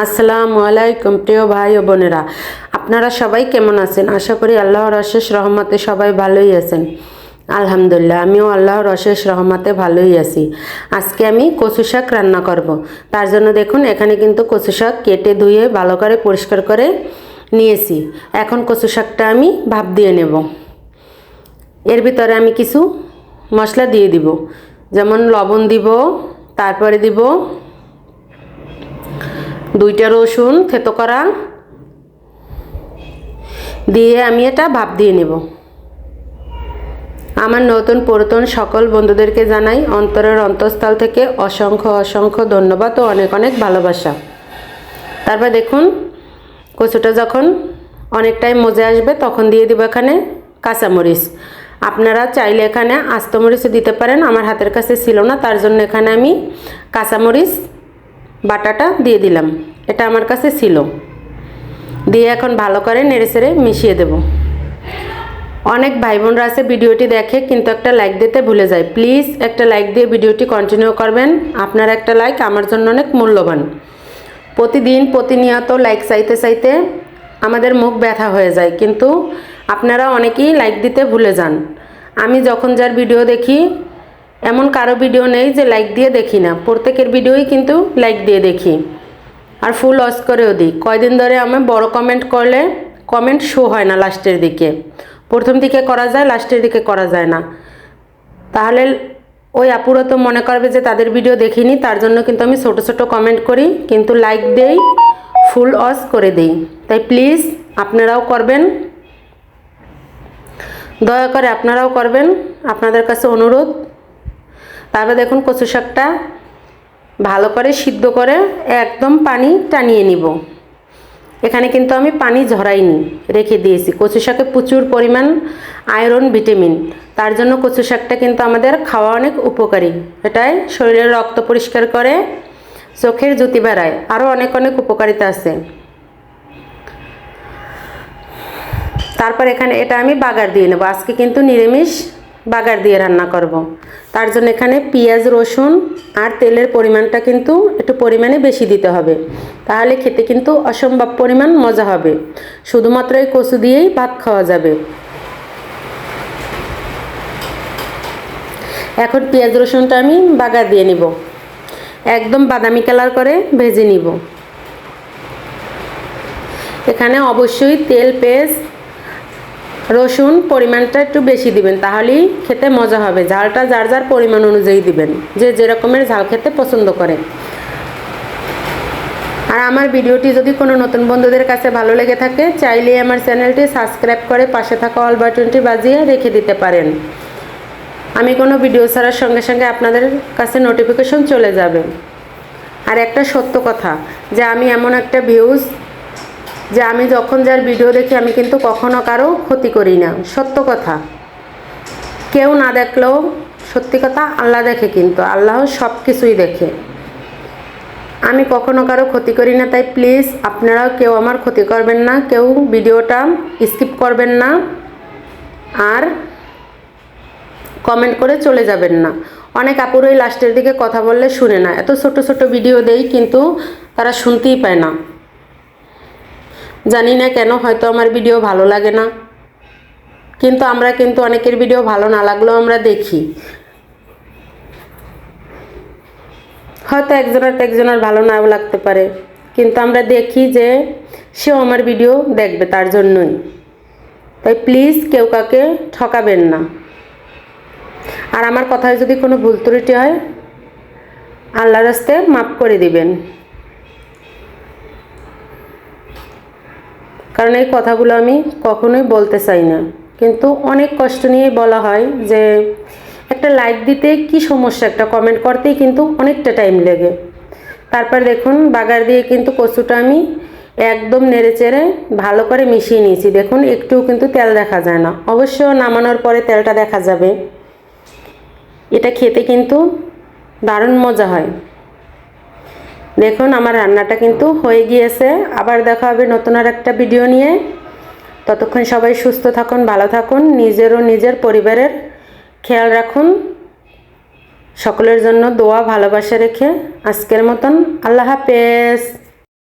আসসালামু আলাইকুম প্রিয় ভাই ও বোনেরা, আপনারা সবাই কেমন আছেন? আশা করি আল্লাহর অশেষ রহমতে সবাই ভালোই আছেন। আলহামদুলিল্লাহ, আমিও আল্লাহর অশেষ রহমতে ভালোই আছি। আজকে আমি কচু শাক রান্না করব। তার জন্য দেখুন, এখানে কিন্তু কচু শাক কেটে ধুয়ে ভালো করে পরিষ্কার করে নিয়েছি। এখন কচু শাকটা আমি ভাপ দিয়ে নেব। এর ভিতরে আমি কিছু মশলা দিয়ে দিব, যেমন লবণ দিব, তারপরে দিব 2টা রসুন থেতো করা, দিয়ে আমি এটা ভাপ দিয়ে নেব। আমার নতুন পুরাতন সকল বন্ধুদেরকে জানাই অন্তরের অন্তঃস্থল থেকে অসংখ্য অসংখ্য ধন্যবাদ ও অনেক অনেক ভালোবাসা। তারপর দেখুন, কচুটা যখন অনেকটাই মজে আসবে তখন দিয়ে দিব এখানে কাঁচামরিচ। আপনারা চাইলে এখানে আস্ত মরিচও দিতে পারেন, আমার হাতের কাছে ছিল না, তার জন্য এখানে আমি কাঁচামরিচ বাটাটা দিয়ে দিলাম। এটা আমার কাছে ছিল। দিয়ে এখন ভালো করে নেড়েচেড়ে মিশিয়ে দেব। অনেক ভাই বোনরা আছে ভিডিওটি দেখে কিন্তু একটা লাইক দিতে ভুলে যায়। প্লিজ একটা লাইক দিয়ে ভিডিওটি কন্টিনিউ করবেন। আপনার একটা লাইক আমার জন্য অনেক মূল্যবান। প্রতিদিন প্রতিনিয়ত লাইক চাইতে চাইতে আমাদের মুখ ব্যথা হয়ে যায়, কিন্তু আপনারা অনেকেই লাইক দিতে ভুলে যান। আমি যখন যার ভিডিও দেখি, এমন কারো ভিডিও নেই যে লাইক দিয়ে দেখি না, প্রত্যেকের ভিডিওই কিন্তু লাইক দিয়ে দেখি আর ফুল ওয়াচ করেও দিই। কয়দিন ধরে আমি বড় কমেন্ট করলে কমেন্ট শো হয় না, লাস্টের দিকে। প্রথম দিকে করা যায়, লাস্টের দিকে করা যায় না। তাহলে ওই আপুরা তো মনে করবে যে তাদের ভিডিও দেখিনি, তার জন্য কিন্তু আমি ছোট ছোট কমেন্ট করি, কিন্তু লাইক দেই, ফুল ওয়াচ করে দিই। তাই প্লিজ আপনারাও করবেন, দয়া করে আপনারাও করবেন, আপনাদের কাছে অনুরোধ। তারপর দেখুন, কচু শাকটা ভালো করে সিদ্ধ করে একদম পানি টানিয়ে নিব। এখানে কিন্তু আমি পানি ঝরাইনি, রেখে দিয়েছি। কচু শাকে প্রচুর পরিমাণ আয়রন, ভিটামিন, তার জন্য কচু শাকটা কিন্তু আমাদের খাওয়া অনেক উপকারী। এটাই শরীরের রক্ত পরিষ্কার করে, চোখের জ্যোতি বাড়ায়, আরও অনেক অনেক উপকারিতা আছে। তারপর এখানে এটা আমি বাগার দিয়ে নেব। আজকে কিন্তু নিরামিষ বাগার দিয়ে রান্না করব। তার জন্য এখানে পেঁয়াজ, রসুন আর তেলের পরিমাণটা কিন্তু একটু পরিমাণে বেশি দিতে হবে, তাহলে খেতে কিন্তু অসম্ভব পরিমাণ মজা হবে। শুধুমাত্র এই কচু দিয়েই ভাত খাওয়া যাবে। এখন পেঁয়াজ রসুনটা আমি বাগার দিয়ে নিব, একদম বাদামি কালার করে ভেজে নিব। এখানে অবশ্যই তেল, পেঁয়াজ, রসুন পরিমাণটা একটু বেশি দিবেন, তাহলেই খেতে মজা হবে। ঝালটা যার যার পরিমাণ অনুযায়ী দিবেন, যে যেরকমের ঝাল খেতে পছন্দ করে। আর আমার ভিডিওটি যদি কোনো নতুন বন্ধুদের কাছে ভালো লেগে থাকে, চাইলে আমার চ্যানেলটি সাবস্ক্রাইব করে পাশে থাকা অল বাটনটি বাজিয়ে রেখে দিতে পারেন। আমি কোনো ভিডিও ছাড়ার সঙ্গে সঙ্গে আপনাদের কাছে নোটিফিকেশন চলে যাবে। আর একটা সত্য কথা, যে আমি এমন একটা ভিউজ, যে আমি যখন যার ভিডিও দেখি আমি কিন্তু কখনো কারো ক্ষতি করি না। সত্য কথা, কেউ না দেখলেও সত্যি কথা আল্লাহ দেখে, কিন্তু আল্লাহ সব কিছুই দেখে। আমি কখনো কারো ক্ষতি করি না। তাই প্লিজ আপনারাও কেউ আমার ক্ষতি করবেন না, কেউ ভিডিওটা স্কিপ করবেন না, আর কমেন্ট করে চলে যাবেন না। অনেক আপুরই লাস্টের দিকে কথা বললে শুনে না। এত ছোট ছোট ভিডিও দেই, কিন্তু তারা শুনতেই পায় না। জানি না কেন, হয়তো আমার ভিডিও ভালো লাগে না, কিন্তু আমরা কিন্তু অনেকের ভিডিও ভালো না লাগলেও আমরা দেখি। হয়তো একজনের ভালো নাও লাগতে পারে, কিন্তু আমরা দেখি যে সেও আমার ভিডিও দেখবে, তার জন্যই। তাই প্লিজ কেউ কাউকে ঠকাবেন না। আর আমার কথায় যদি কোনো ভুল ত্রুটি হয়, আল্লাহর রাস্তায় মাফ করে দিবেন। কারণ এই কথাগুলো আমি কখনোই বলতে চাই না, কিন্তু অনেক কষ্ট নিয়ে বলা হয়। যে একটা লাইক দিতে কি সমস্যা, একটা কমেন্ট করতেই কিন্তু অনেকটা টাইম লেগে। তারপর দেখুন, বাগার দিয়ে কিন্তু কচুটা আমি একদম নেড়েচেড়ে ভালো করে মিশিয়ে নিয়েছি। দেখুন, একটুও কিন্তু তেল দেখা যায় না। অবশ্য নামানোর পরে তেলটা দেখা যাবে। এটা খেতে কিন্তু দারুণ মজা হয়। দেখুন, আমার রান্নাটা কিন্তু হয়ে গিয়েছে। আবার দেখা হবে নতুন আর একটা ভিডিও নিয়ে। ততক্ষণ সবাই সুস্থ থাকুন, ভালো থাকুন, নিজের ও নিজের পরিবারের খেয়াল রাখুন। সকলের জন্য দোয়া, ভালোবাসা রেখে আজকের মতন আল্লাহ হাফেজ।